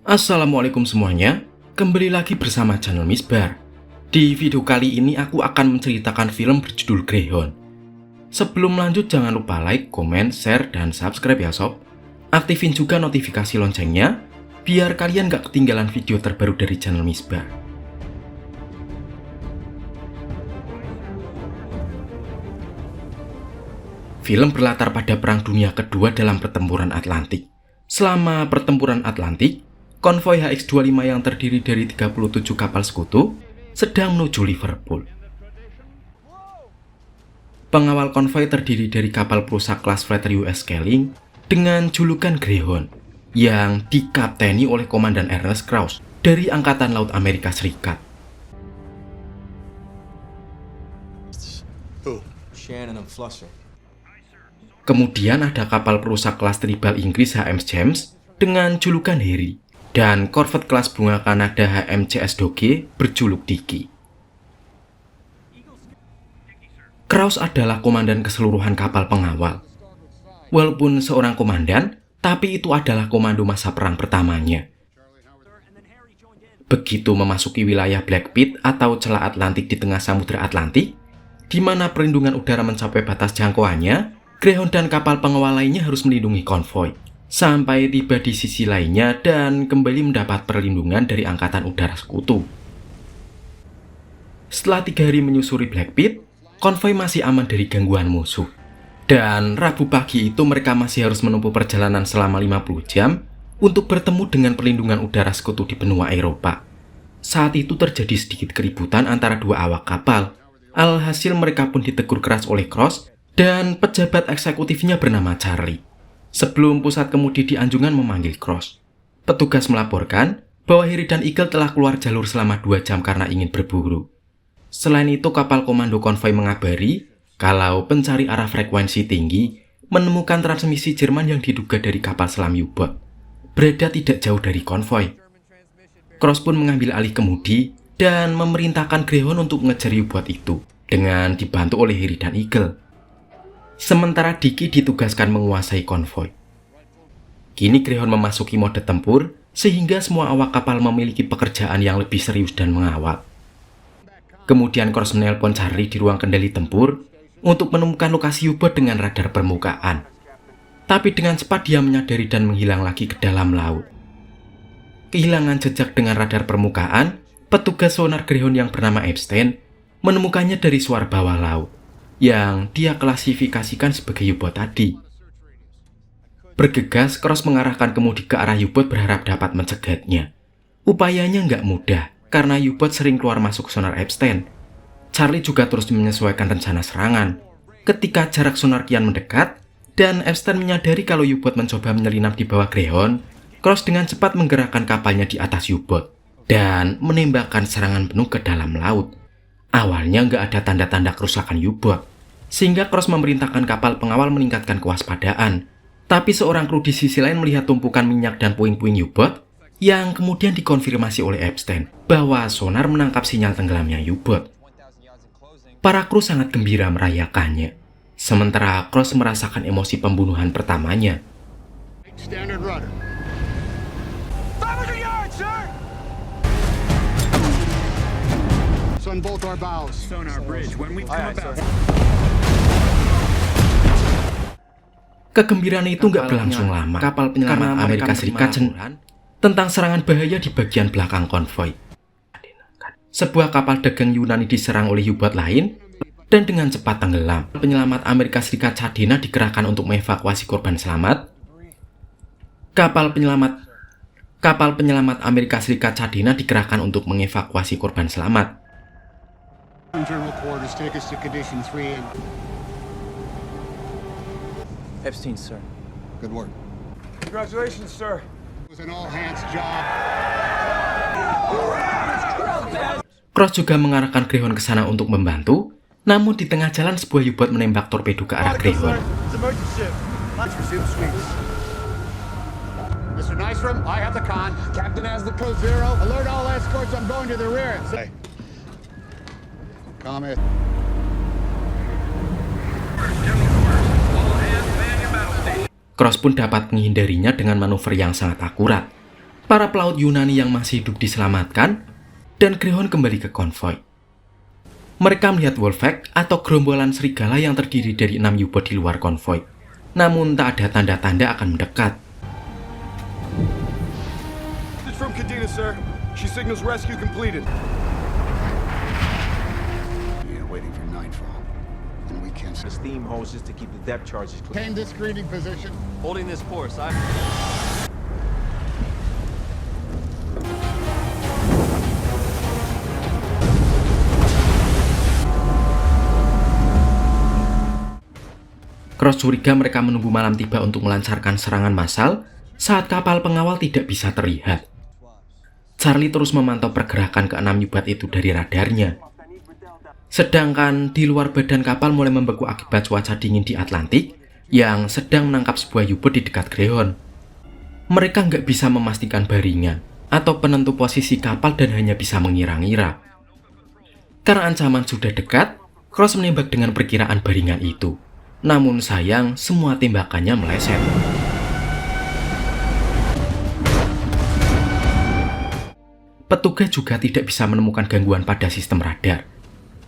Assalamualaikum semuanya, kembali lagi bersama channel Misbar. Di video kali ini aku akan menceritakan film berjudul Greyhound. Sebelum lanjut jangan lupa like, komen, share, dan subscribe ya sob. Aktifin juga notifikasi loncengnya, biar kalian gak ketinggalan video terbaru dari channel Misbar. Film berlatar pada Perang Dunia Kedua dalam Pertempuran Atlantik. Selama Pertempuran Atlantik, konvoi HX-25 yang terdiri dari 37 kapal sekutu sedang menuju Liverpool. Pengawal konvoi terdiri dari kapal perusak kelas freighter US Skelling dengan julukan Greyhound yang dikapteni oleh Komandan Ernest Krause dari Angkatan Laut Amerika Serikat. Kemudian ada kapal perusak kelas tribal Inggris HMS James dengan julukan Harry dan korvet kelas bunga Kanada HMCS Doge berjuluk Dicky. Krause adalah komandan keseluruhan kapal pengawal. Walaupun seorang komandan, tapi itu adalah komando masa perang pertamanya. Begitu memasuki wilayah Black Pit atau celah Atlantik di tengah Samudra Atlantik, di mana perlindungan udara mencapai batas jangkauannya, Greyhound dan kapal pengawal lainnya harus melindungi konvoi sampai tiba di sisi lainnya dan kembali mendapat perlindungan dari Angkatan Udara Sekutu. Setelah 3 hari menyusuri Black Pit, konvoi masih aman dari gangguan musuh. Dan Rabu pagi itu mereka masih harus menempuh perjalanan selama 50 jam untuk bertemu dengan perlindungan udara Sekutu di benua Eropa. Saat itu terjadi sedikit keributan antara dua awak kapal. Alhasil mereka pun ditegur keras oleh Krause dan pejabat eksekutifnya bernama Charlie. Sebelum pusat kemudi di Anjungan memanggil Krause, petugas melaporkan bahwa Harry dan Eagle telah keluar jalur selama 2 jam karena ingin berburu. Selain itu, kapal komando konvoi mengabari kalau pencari arah frekuensi tinggi menemukan transmisi Jerman yang diduga dari kapal selam U-boat, berada tidak jauh dari konvoi. Krause pun mengambil alih kemudi dan memerintahkan Greyhound untuk mengejar U-boat itu dengan dibantu oleh Harry dan Eagle. Sementara Dicky ditugaskan menguasai konvoi. Kini Greyhound memasuki mode tempur, sehingga semua awak kapal memiliki pekerjaan yang lebih serius dan mengawal. Kemudian Krause menelpon Charlie di ruang kendali tempur untuk menemukan lokasi U-boat dengan radar permukaan. Tapi dengan cepat dia menyadari dan menghilang lagi ke dalam laut. Kehilangan jejak dengan radar permukaan, petugas sonar Greyhound yang bernama Epstein menemukannya dari suar bawah laut yang dia klasifikasikan sebagai U-boat tadi. Bergegas, Krause mengarahkan kemudi ke arah U-boat berharap dapat mencegatnya. Upayanya nggak mudah, karena U-boat sering keluar masuk sonar Epstein. Charlie juga terus menyesuaikan rencana serangan. Ketika jarak sonar kian mendekat, dan Epstein menyadari kalau U-boat mencoba menyelinap di bawah Greyhound, Krause dengan cepat menggerakkan kapalnya di atas U-boat dan menembakkan serangan penuh ke dalam laut. Awalnya nggak ada tanda-tanda kerusakan U-boat, sehingga Krause memerintahkan kapal pengawal meningkatkan kewaspadaan. Tapi seorang kru di sisi lain melihat tumpukan minyak dan puing-puing U-boat yang kemudian dikonfirmasi oleh Epstein bahwa sonar menangkap sinyal tenggelamnya U-boat. Para kru sangat gembira merayakannya, sementara Krause merasakan emosi pembunuhan pertamanya. Kegembiraan itu nggak berlangsung lama. Kapal penyelamat Amerika Serikat tentang serangan bahaya di bagian belakang konvoi. Sebuah kapal dagang Yunani diserang oleh U-boat lain dan dengan cepat tenggelam. Penyelamat Amerika Serikat Cadena dikerahkan untuk mengevakuasi korban selamat. Kapal penyelamat Amerika Serikat Cadena dikerahkan untuk mengevakuasi korban selamat. Epstein, sir. Good work. Congratulations, sir. It was an all-hands job. Krause juga mengarahkan Greyhound ke sana untuk membantu, namun di tengah jalan sebuah U-boat menembak torpedo ke arah Greyhound. Mr. Nystrom, I have the con. Captain has the code 0. Alert all escorts, I'm going to the rear. Hey. Comment. Krause pun dapat menghindarinya dengan manuver yang sangat akurat. Para pelaut Yunani yang masih hidup diselamatkan, dan Greyhound kembali ke konvoi. Mereka melihat Wolfpack atau gerombolan serigala yang terdiri dari 6 U-boat di luar konvoi. Namun tak ada tanda-tanda akan mendekat. It's from Kadena, sir. She signals rescue completed. Yeah, waiting for nightfall. And we can't Steam hoses to keep the depth charges clear. maintain this screening position. Holding this course, I... Cross curiga mereka menunggu malam tiba untuk melancarkan serangan massal saat kapal pengawal tidak bisa terlihat. Charlie terus memantau pergerakan ke-6 U-boat itu dari radarnya. Sedangkan di luar badan kapal mulai membeku akibat cuaca dingin di Atlantik yang sedang menangkap sebuah U-boat di dekat Greyhound. Mereka nggak bisa memastikan baringan atau penentu posisi kapal dan hanya bisa mengira-ngira. Karena ancaman sudah dekat, Cross menembak dengan perkiraan baringan itu. Namun sayang, semua tembakannya meleset. Petugas juga tidak bisa menemukan gangguan pada sistem radar.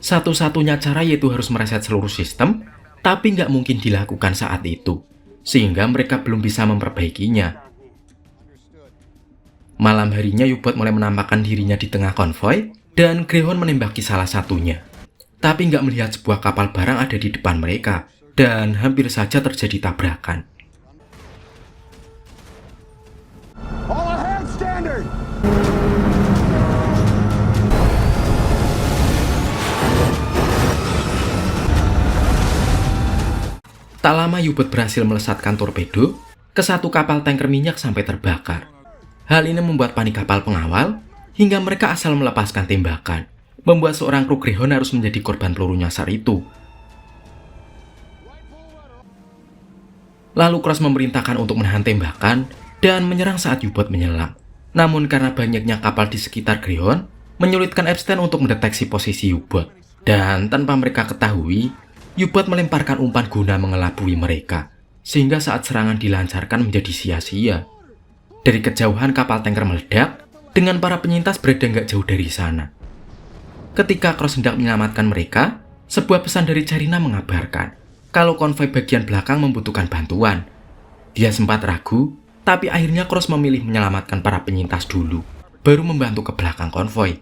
Satu-satunya cara yaitu harus mereset seluruh sistem, tapi nggak mungkin dilakukan saat itu, sehingga mereka belum bisa memperbaikinya. Malam harinya U-boat mulai menampakkan dirinya di tengah konvoi, dan Greyhound menembaki salah satunya. Tapi nggak melihat sebuah kapal barang ada di depan mereka, dan hampir saja terjadi tabrakan. All hands standard! Tak lama U-boat berhasil melesatkan torpedo ke satu kapal tanker minyak sampai terbakar. Hal ini membuat panik kapal pengawal hingga mereka asal melepaskan tembakan, membuat seorang kru Greyhound harus menjadi korban peluru nyasar itu. Lalu Cross memerintahkan untuk menahan tembakan dan menyerang saat U-boat menyelam. Namun karena banyaknya kapal di sekitar Greyhound, menyulitkan Epstein untuk mendeteksi posisi U-boat. Dan tanpa mereka ketahui, U-boat melemparkan umpan guna mengelabui mereka, sehingga saat serangan dilancarkan menjadi sia-sia. Dari kejauhan kapal tanker meledak, dengan para penyintas berada nggak jauh dari sana. Ketika Cross hendak menyelamatkan mereka, sebuah pesan dari Charina mengabarkan kalau konvoi bagian belakang membutuhkan bantuan. Dia sempat ragu, tapi akhirnya Cross memilih menyelamatkan para penyintas dulu, baru membantu ke belakang konvoi.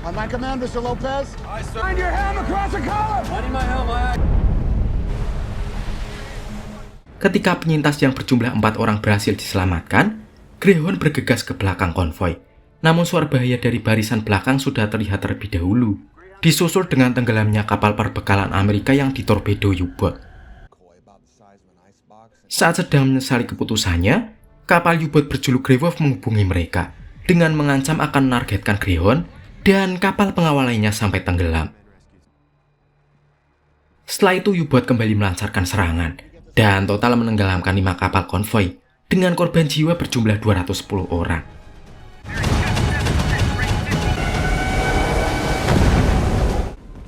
On my command, Mr. Lopez. Find your helm across the column! Finding my helm, aye. Ketika penyintas yang berjumlah 4 orang berhasil diselamatkan, Greyhound bergegas ke belakang konvoi. Namun suara bahaya dari barisan belakang sudah terlihat terlebih dahulu, disusul dengan tenggelamnya kapal perbekalan Amerika yang ditorpedo U-boat. Saat sedang menyesali keputusannya, kapal U-boat berjuluk Grey Wolf menghubungi mereka dengan mengancam akan menargetkan Greyhound dan kapal pengawal lainnya sampai tenggelam. Setelah itu U-boat kembali melancarkan serangan dan total menenggelamkan 5 kapal konvoi dengan korban jiwa berjumlah 210 orang.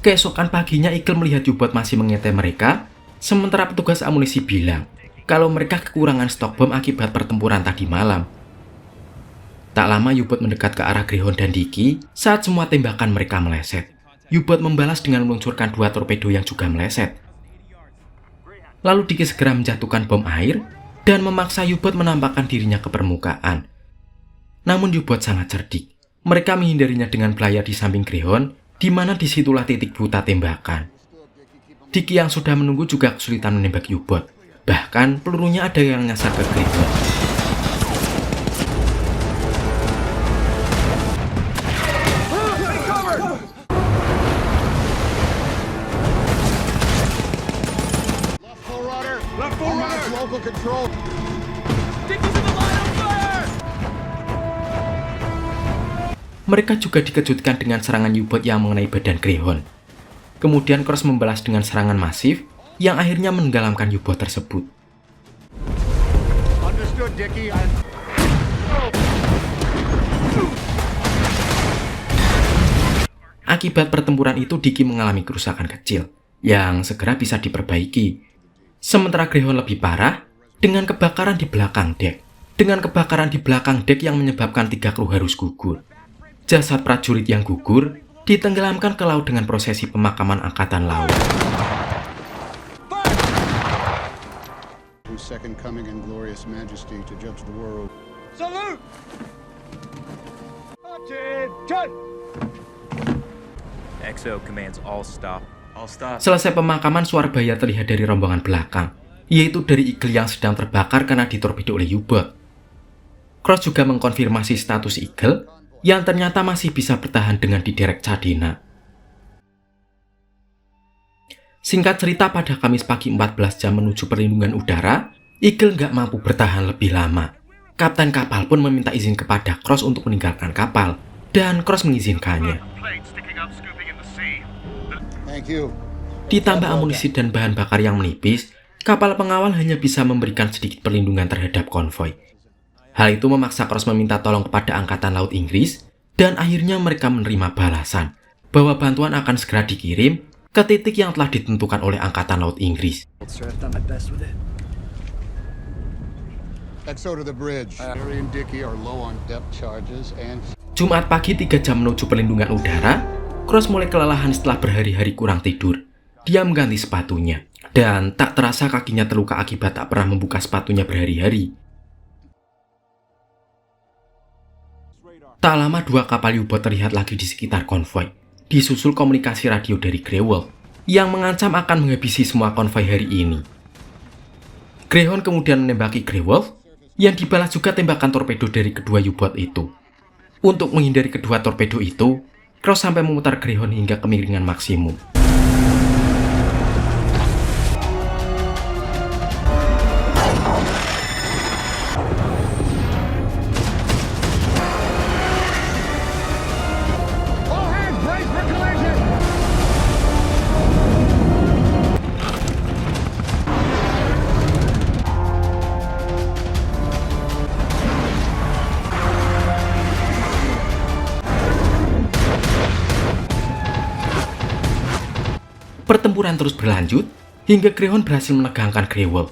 Keesokan paginya Eagle melihat U-boat masih mengintai mereka, sementara petugas amunisi bilang kalau mereka kekurangan stok bom akibat pertempuran tadi malam. Tak lama U-boat mendekat ke arah Greyhound dan Dicky saat semua tembakan mereka meleset. U-boat membalas dengan meluncurkan 2 torpedo yang juga meleset. Lalu Dicky segera menjatuhkan bom air dan memaksa U-boat menampakkan dirinya ke permukaan. Namun U-boat sangat cerdik. Mereka menghindarinya dengan belayar di samping Greyhound, di mana disitulah titik buta tembakan. Dicky yang sudah menunggu juga kesulitan menembak U-boat. Bahkan pelurunya ada yang nyasar ke Greyhound. Left full rudder. Left full rudder. Local control. Mereka juga dikejutkan dengan serangan U-boat yang mengenai badan Greyhound. Kemudian Cross membalas dengan serangan masif yang akhirnya menenggelamkan U-boat tersebut. Understood, Dickie. Akibat pertempuran itu Dicky mengalami kerusakan kecil yang segera bisa diperbaiki. Sementara Greyhound lebih parah dengan kebakaran di belakang dek dengan kebakaran di belakang dek yang menyebabkan 3 kru harus gugur. Jasad prajurit yang gugur ditenggelamkan ke laut dengan prosesi pemakaman angkatan laut. Whose second coming in glorious majesty to judge the world. Salute! Attention! XO commands all stop. All stop. Selesai pemakaman, suara bahaya terlihat dari rombongan belakang, yaitu dari Eagle yang sedang terbakar karena ditorpedo oleh U-boat. Cross juga mengkonfirmasi status Eagle yang ternyata masih bisa bertahan dengan diderek Cadena. Singkat cerita, pada Kamis pagi 14 jam menuju perlindungan udara, Eagle nggak mampu bertahan lebih lama. Kapten kapal pun meminta izin kepada Cross untuk meninggalkan kapal, dan Cross mengizinkannya. Thank you. Ditambah amunisi dan bahan bakar yang menipis, kapal pengawal hanya bisa memberikan sedikit perlindungan terhadap konvoi. Hal itu memaksa Cross meminta tolong kepada Angkatan Laut Inggris, dan akhirnya mereka menerima balasan bahwa bantuan akan segera dikirim ke titik yang telah ditentukan oleh Angkatan Laut Inggris. XO to the bridge. Harry and Dickie are low on depth charges and Jumat pagi 3 jam menuju perlindungan udara, Cross mulai kelelahan setelah berhari-hari kurang tidur. Dia mengganti sepatunya, dan tak terasa kakinya terluka akibat tak pernah membuka sepatunya berhari-hari. Tak lama 2 kapal U-boat terlihat lagi di sekitar konvoi, disusul komunikasi radio dari Grey Wolf yang mengancam akan menghabisi semua konvoi hari ini. Greyhound kemudian menembaki Grey Wolf, yang dibalas juga tembakan torpedo dari kedua U-boat itu. Untuk menghindari kedua torpedo itu, Cross sampai memutar Greyhound hingga kemiringan maksimum. all hands brace for collision. Pertempuran terus berlanjut hingga Greyhound berhasil menegangkan Grey Wolf.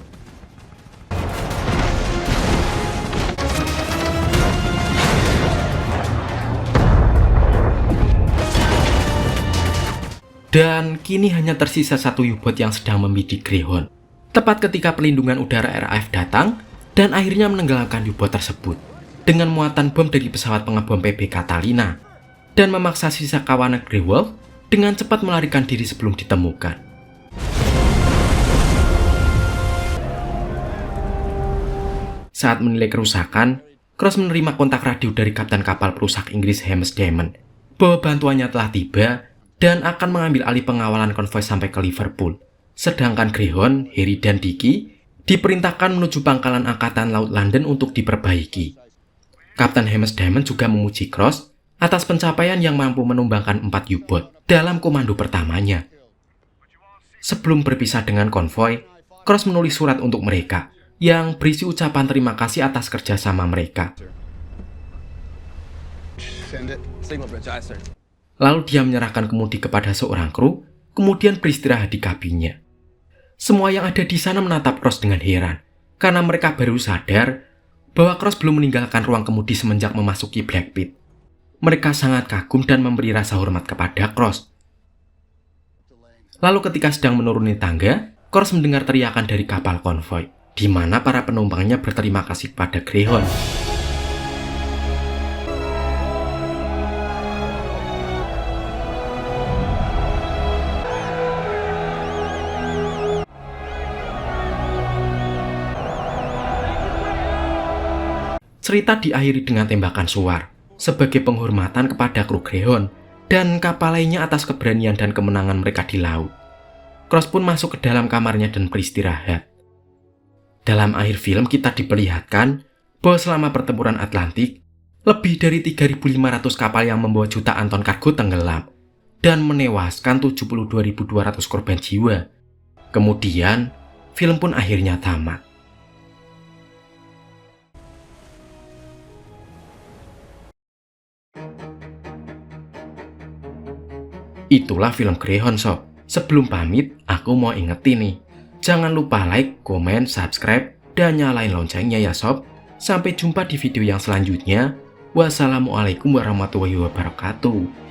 Dan kini hanya tersisa 1 U-boat yang sedang membidik Greyhound. Tepat ketika perlindungan udara RAF datang dan akhirnya menenggelamkan U-boat tersebut dengan muatan bom dari pesawat pengebom PB Catalina dan memaksa sisa kawanan Grey Wolf dengan cepat melarikan diri sebelum ditemukan. Saat menilai kerusakan, Cross menerima kontak radio dari kapten kapal perusak Inggris Hamish Damon bahwa bantuannya telah tiba dan akan mengambil alih pengawalan konvoi sampai ke Liverpool. Sedangkan Greyhound, Harry dan Dickie diperintahkan menuju pangkalan Angkatan Laut London untuk diperbaiki. Kapten Hamish Damon juga memuji Cross atas pencapaian yang mampu menumbangkan 4 U-boat dalam komando pertamanya. Sebelum berpisah dengan konvoi, Cross menulis surat untuk mereka yang berisi ucapan terima kasih atas kerjasama mereka. Send it. Signal bridge, aye, sir. Lalu dia menyerahkan kemudi kepada seorang kru, kemudian beristirahat di kabinnya. Semua yang ada di sana menatap Cross dengan heran, karena mereka baru sadar bahwa Cross belum meninggalkan ruang kemudi semenjak memasuki Black Pit. Mereka sangat kagum dan memberi rasa hormat kepada Cross. Lalu ketika sedang menuruni tangga, Cross mendengar teriakan dari kapal konvoi, di mana para penumpangnya berterima kasih kepada Greyhound. Cerita diakhiri dengan tembakan suar sebagai penghormatan kepada kru Greyhound dan kapal lainnya atas keberanian dan kemenangan mereka di laut. Cross pun masuk ke dalam kamarnya dan beristirahat. Dalam akhir film kita diperlihatkan bahwa selama pertempuran Atlantik, lebih dari 3.500 kapal yang membawa jutaan ton kargo tenggelam dan menewaskan 72.200 korban jiwa. Kemudian, film pun akhirnya tamat. Itulah film Greyhound Sob. Sebelum pamit, aku mau ingetin nih. Jangan lupa like, komen, subscribe, dan nyalain loncengnya ya Sob. Sampai jumpa di video yang selanjutnya. Wassalamualaikum warahmatullahi wabarakatuh.